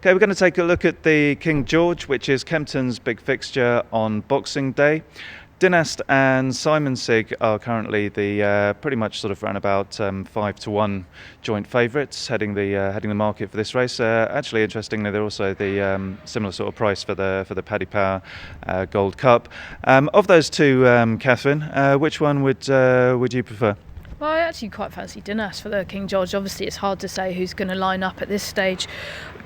Okay, we're going to take a look at the King George, which is Kempton's big fixture on Boxing Day. Dynast and Simon Sig are currently the pretty much sort of around about 5-1 joint favourites heading the market for this race. Actually, interestingly, they're also the similar sort of price for the Paddy Power Gold Cup. Of those two, Catherine, which one would you prefer? Well, I actually quite fancy Dynast for the King George. Obviously, it's hard to say who's going to line up at this stage.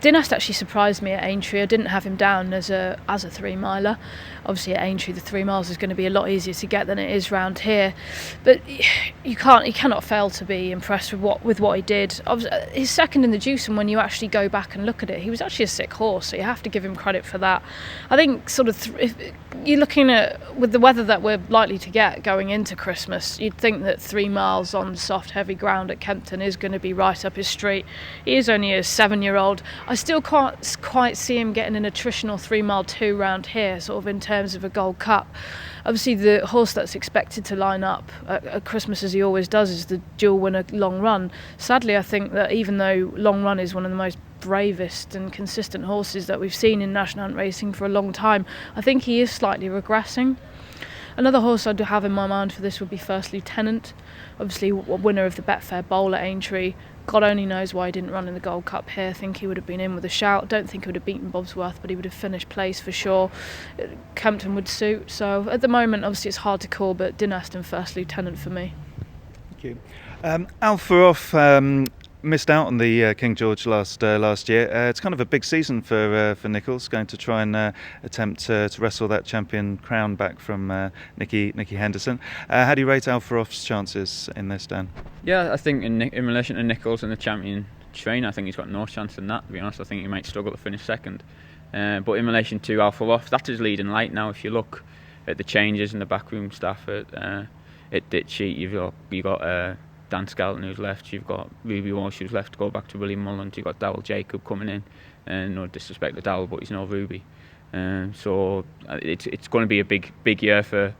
Dynast actually surprised me at Aintree. I didn't have him down as a 3-miler. Obviously, at Aintree, the 3 miles is going to be a lot easier to get than it is round here. But you cannot fail to be impressed with what he did. He's second in the Deuce, and when you actually go back and look at it, he was actually a sick horse. So you have to give him credit for that. I think if you're looking at with the weather that we're likely to get going into Christmas, you'd think that 3 miles on soft, heavy ground at Kempton is going to be right up his street. He is only a 7-year-old. I still can't quite see him getting an attritional 3-mile 2 round here, sort of in terms of a Gold Cup. Obviously, the horse that's expected to line up at Christmas, as he always does, is the dual winner Long Run. Sadly, I think that even though Long Run is one of the most bravest and consistent horses that we've seen in National Hunt racing for a long time, I think he is slightly regressing. Another horse I do have in my mind for this would be First Lieutenant. Obviously, winner of the Betfair Bowl at Aintree. God only knows why he didn't run in the Gold Cup here. I think he would have been in with a shout. Don't think he would have beaten Bobsworth, but he would have finished place for sure. Kempton would suit. So at the moment, obviously, it's hard to call, but Dynast and First Lieutenant for me. Thank you. Alpha Off missed out on the King George last year. It's kind of a big season for Nichols, going to try and attempt to wrestle that champion crown back from Nicky Henderson. How do you rate Alpha Off's chances in this, Dan? Yeah, I think in relation to Nichols and the champion train, I think he's got no chance in that, to be honest. I think he might struggle to finish second. But in relation to Alpha Off, that's his leading light now. If you look at the changes in the backroom staff at Ditchy, you've got Dan Skelton who's left, you've got Ruby Walsh who's left to go back to William Mulland, you've got Darryl Jacob coming in, and no disrespect to Darryl, but he's no Ruby. So it's going to be a big year for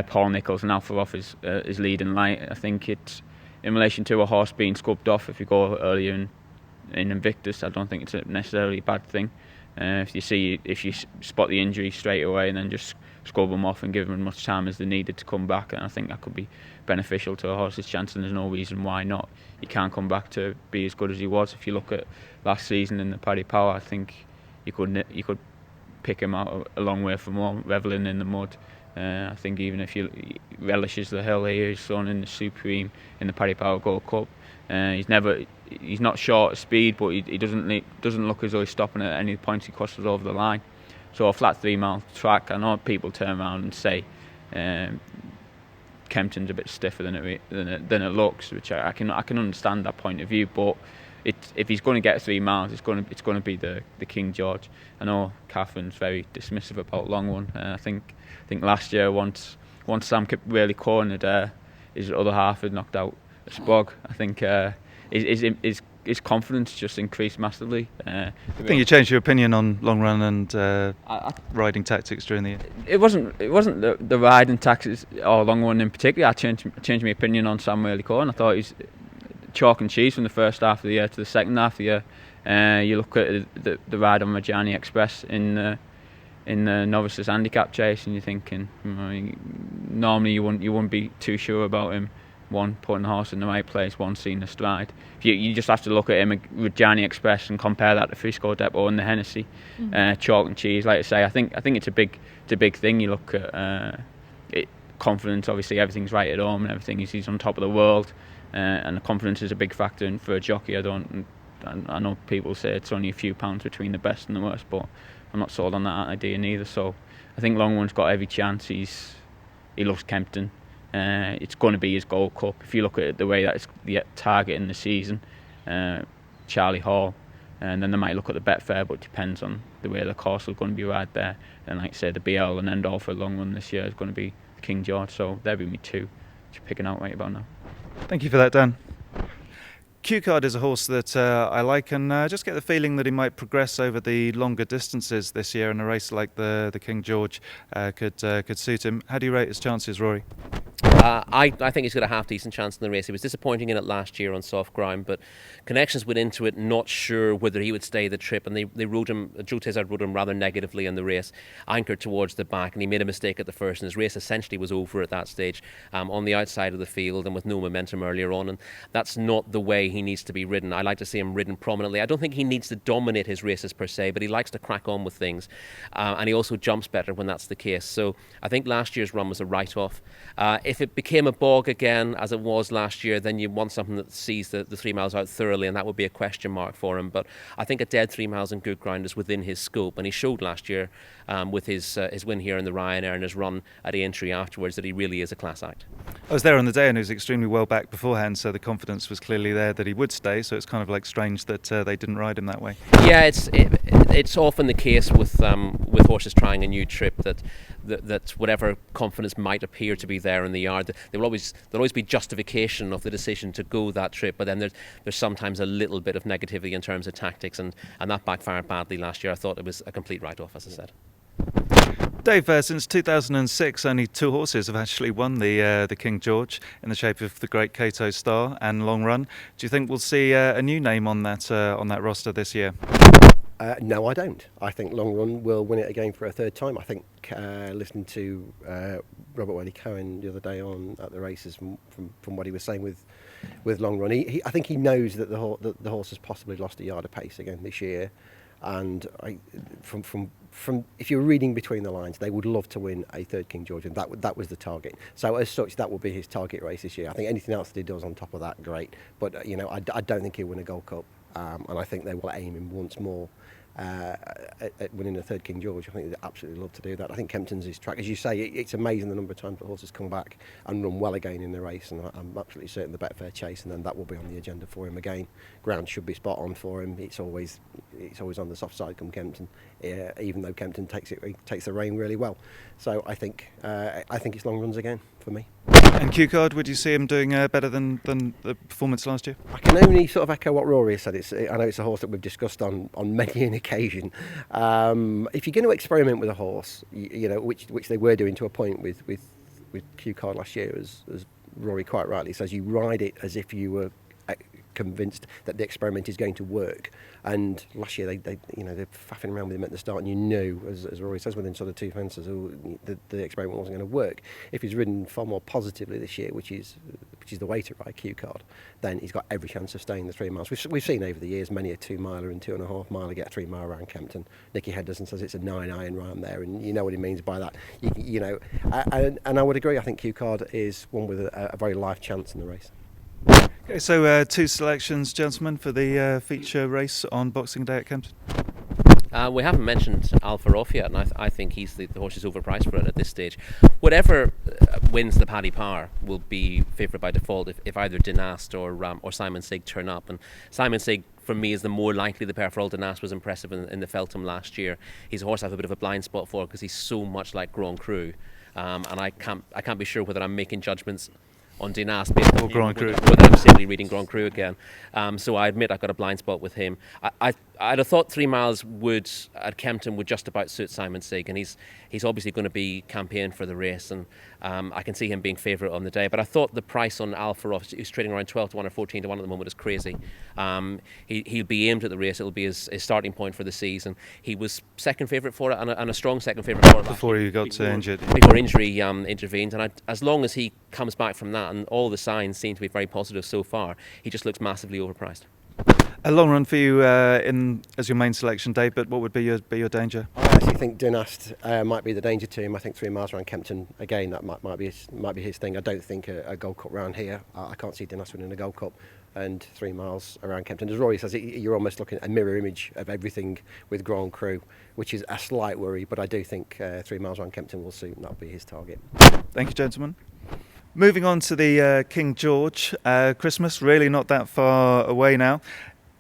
Paul Nichols, and Alpha Off is leading light. I think it's in relation to a horse being scrubbed off. If you go earlier in Invictus, I don't think it's necessarily a bad thing. If you spot the injury straight away and then just scrub them off and give them as much time as they needed to come back, and I think that could be beneficial to a horse's chance, and there's no reason why not. He can't come back to be as good as he was. If you look at last season in the Paddy Power, I think you could pick him out a long way from home, revelling in the mud. I think even if he relishes the hill here, he's shown in the Supreme in the Paddy Power Gold Cup. He's not short of speed, but he doesn't look as though he's stopping at any points he crosses over the line. So a flat 3-mile track, I know people turn around and say Kempton's a bit stiffer than it looks, which I can understand that point of view. But if he's going to get 3 miles, it's going to be the King George. I know Catherine's very dismissive about Long One. I think last year once Sam really cornered his other half had knocked out a Spog. I think his confidence just increased massively. I think you changed your opinion on Long Run and riding tactics during the year. It wasn't the riding tactics or Long Run in particular. I changed my opinion on Sam Whaley Corn. I thought he's chalk and cheese from the first half of the year to the second half of the year. You look at the ride on Majani Express in the novices handicap chase, and you're thinking, normally you wouldn't be too sure about him. One, putting the horse in the right place, one, seeing the stride. You just have to look at him with Johnny Express and compare that to Frisco Depot and the Hennessy. Chalk and cheese, like I say. I think it's a big thing. You look at confidence. Obviously, everything's right at home and everything. He's on top of the world, and the confidence is a big factor for a jockey. I know people say it's only a few pounds between the best and the worst, but I'm not sold on that idea neither. So I think Long One's got every chance. He loves Kempton. It's going to be his Gold Cup. If you look at the way that it's the target in the season, Charlie Hall, and then they might look at the Betfair, but it depends on the way the course is going to be right there. And like I say, the BL and end all for a Long Run this year is going to be King George. So there'll be me two, which you're picking out right about now. Thank you for that, Dan. Q-Card is a horse that I like, and just get the feeling that he might progress over the longer distances this year, and a race like the King George could suit him. How do you rate his chances, Rory? I think he's got a half decent chance in the race. He was disappointing in it last year on soft ground, but Connections went into it not sure whether he would stay the trip, and they rode him. Joe Tizard rode him rather negatively in the race, anchored towards the back, and he made a mistake at the first, and his race essentially was over at that stage, on the outside of the field and with no momentum earlier on, and that's not the way he needs to be ridden. I like to see him ridden prominently. I don't think he needs to dominate his races per se, but he likes to crack on with things, and he also jumps better when that's the case. So I think last year's run was a write-off. If it became a bog again, as it was last year, then you want something that sees the 3 miles out thoroughly, and that would be a question mark for him. But I think a dead 3 miles in good ground is within his scope, and he showed last year with his win here in the Ryanair and his run at Aintree afterwards that he really is a class act. I was there on the day and he was extremely well back beforehand, so the confidence was clearly there that he would stay, so it's kind of like strange that they didn't ride him that way. Yeah, it's often the case with horses trying a new trip that whatever confidence might appear to be there in the yard, there'll always be justification of the decision to go that trip, but then there's sometimes a little bit of negativity in terms of tactics, and that backfired badly last year. I thought it was a complete write-off, as I said. Dave, since 2006, only 2 horses have actually won the King George in the shape of the Great Cato Star and Long Run. Do you think we'll see a new name on that roster this year? No, I don't. I think Long Run will win it again for a third time. I think listening to Robert Wadley-Cohen the other day on at the races, from what he was saying with Long Run, I think he knows that the horse has possibly lost a yard of pace again this year, and from if you're reading between the lines, they would love to win a third King George, and that was the target. So as such, that will be his target race this year. I think anything else that he does on top of that, great. But I don't think he'll win a Gold Cup, and I think they will aim him once more at winning a third King George. I think they'd absolutely love to do that. I think Kempton's his track. As you say, it's amazing the number of times the horses come back and run well again in the race, and I'm absolutely certain the Betfair Chase, and then that will be on the agenda for him again. Ground should be spot on for him. It's always on the soft side come Kempton, even though Kempton takes the rein really well. So I think it's Long Runs again for me. And Q-Card, would you see him doing better than the performance last year? I can only sort of echo what Rory has said. I know it's a horse that we've discussed on many an occasion. If you're going to experiment with a horse, which they were doing to a point with Q-Card last year, as Rory quite rightly says, you ride it as if you were convinced that the experiment is going to work. And last year they're faffing around with him at the start, and you knew, as Rory says, within sort of 2 fences, the experiment wasn't going to work. If he's ridden far more positively this year, which is the way to ride Q-Card, then he's got every chance of staying the 3 miles. We've seen over the years many a 2 miler and 2.5 miler get a 3 mile around Kempton. Nicky Henderson says it's a 9 iron round there, and you know what he means by that. And I would agree. I think Q-Card is one with a very live chance in the race. Okay, so 2 selections, gentlemen, for the feature race on Boxing Day at Kempton. We haven't mentioned Alpha Off yet, and I think he's the horse is overpriced for it at this stage. Whatever wins the Paddy Power will be favourite by default if either Dynast or Simon Sigg turn up. And Simon Sigg, for me, is the more likely the pair. For all Dynast was impressive in the Feltham last year. He's a horse I have a bit of a blind spot for because he's so much like Grand Cru, and I can't be sure whether I'm making judgments on Dynast or Grand Cru, whether I'm simply reading Grand Cru again. So I admit I've got a blind spot with him. I'd have thought 3 miles at Kempton would just about suit Simon Sigg, and he's obviously going to be campaign for the race, and I can see him being favourite on the day. But I thought the price on Alpha Off, who's trading around 12 to 1 or 14 to 1 at the moment, is crazy. He'll be aimed at the race. It'll be his starting point for the season. He was second favourite for it, and a strong second favourite for it before he got injured. Before injury intervened, and as long as he comes back from that, and all the signs seem to be very positive so far, he just looks massively overpriced. A Long Run for you as your main selection, Dave, but what would be your danger? I actually think Dynast might be the danger to him. I think 3 miles around Kempton, again, that might be his thing. I don't think a Gold Cup round here. I can't see Dynast winning a Gold Cup, and 3 miles around Kempton. As Rory says, you're almost looking at a mirror image of everything with Grand Cru, which is a slight worry, but I do think 3 miles around Kempton will suit, and that'll be his target. Thank you, gentlemen. Moving on to the King George, Christmas really not that far away now.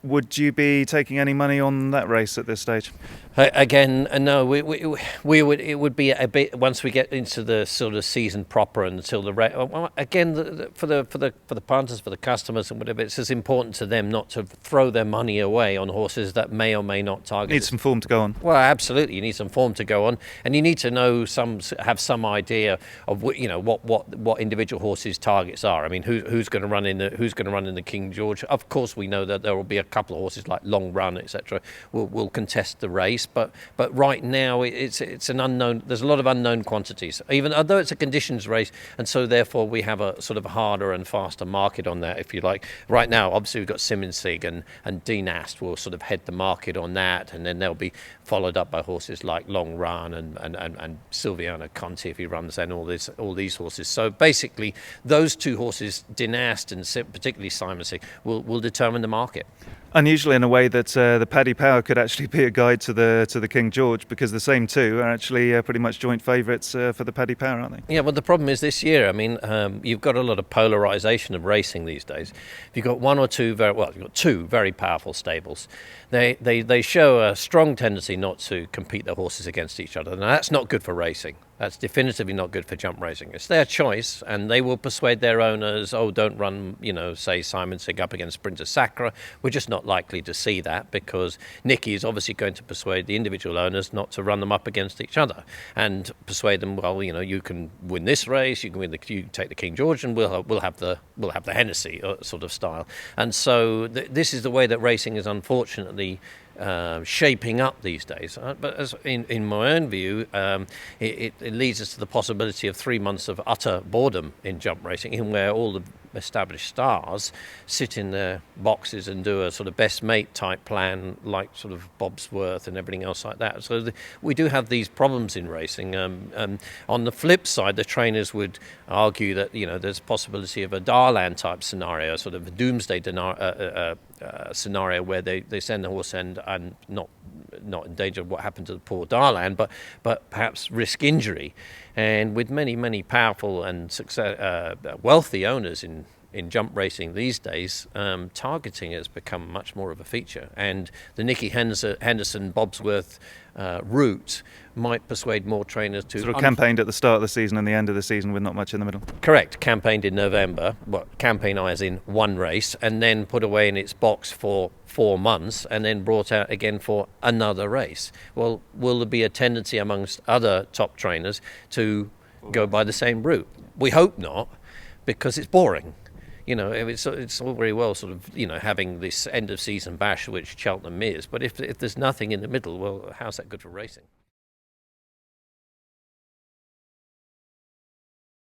Would you be taking any money on that race at this stage? Again, no. We would. It would be a bit once we get into the sort of season proper until again for the punters, for the customers and whatever. It's as important to them not to throw their money away on horses that may or may not target. Need some form to go on. Well, absolutely, you need some form to go on, and you need to know have some idea of what individual horses' targets are. I mean, who's going to run in the King George? Of course, we know that there will be a couple of horses like Long Run, etc. will contest the race. But right now it's an unknown. There's a lot of unknown quantities, even although it's a conditions race, and so therefore we have a sort of harder and faster market on that, if you like. Right now, obviously we've got Simonsig and Dean Ast will sort of head the market on that, and then they'll be followed up by horses like Long Run and Silviano Conti if he runs, then all these horses. So basically, those two horses, Dean Ast and particularly Simonsig, will determine the market. Unusually in a way that the Paddy Power could actually be a guide to the King George, because the same two are actually pretty much joint favourites for the Paddy Power, aren't they? Yeah, well, the problem is this year, I mean, you've got a lot of polarisation of racing these days. If you've got you've got two very powerful stables. They show a strong tendency not to compete their horses against each other. Now, that's not good for racing. That's definitively not good for jump racing. It's their choice, and they will persuade their owners, don't run, say, Simonsig up against Sprinter Sacra. We're just not likely to see that, because Nicky is obviously going to persuade the individual owners not to run them up against each other and persuade them, you can win this race, you can take the King George, and we'll have the Hennessy sort of style. And so this is the way that racing is unfortunately shaping up these days. But as in my own view, it leads us to the possibility of 3 months of utter boredom in jump racing, in where all the established stars sit in their boxes and do a sort of best mate type plan, like sort of Bobsworth and everything else like that. So we do have these problems in racing. On the flip side, the trainers would argue that there's a possibility of a Darlan type scenario, sort of a doomsday scenario where they send the horse and not in danger of what happened to the poor Darlan, but perhaps risk injury. And with many powerful and wealthy owners in jump racing these days, targeting has become much more of a feature. And the Nicky Henderson Bobsworth route might persuade more trainers to... Sort of campaigned at the start of the season and the end of the season with not much in the middle. Correct. Campaigned in November. Campaign as in one race, and then put away in its box for 4 months, and then brought out again for another race. Well, will there be a tendency amongst other top trainers to go by the same route? We hope not, because it's boring. It's all very well sort of, having this end of season bash, which Cheltenham is, but if there's nothing in the middle, well, how's that good for racing?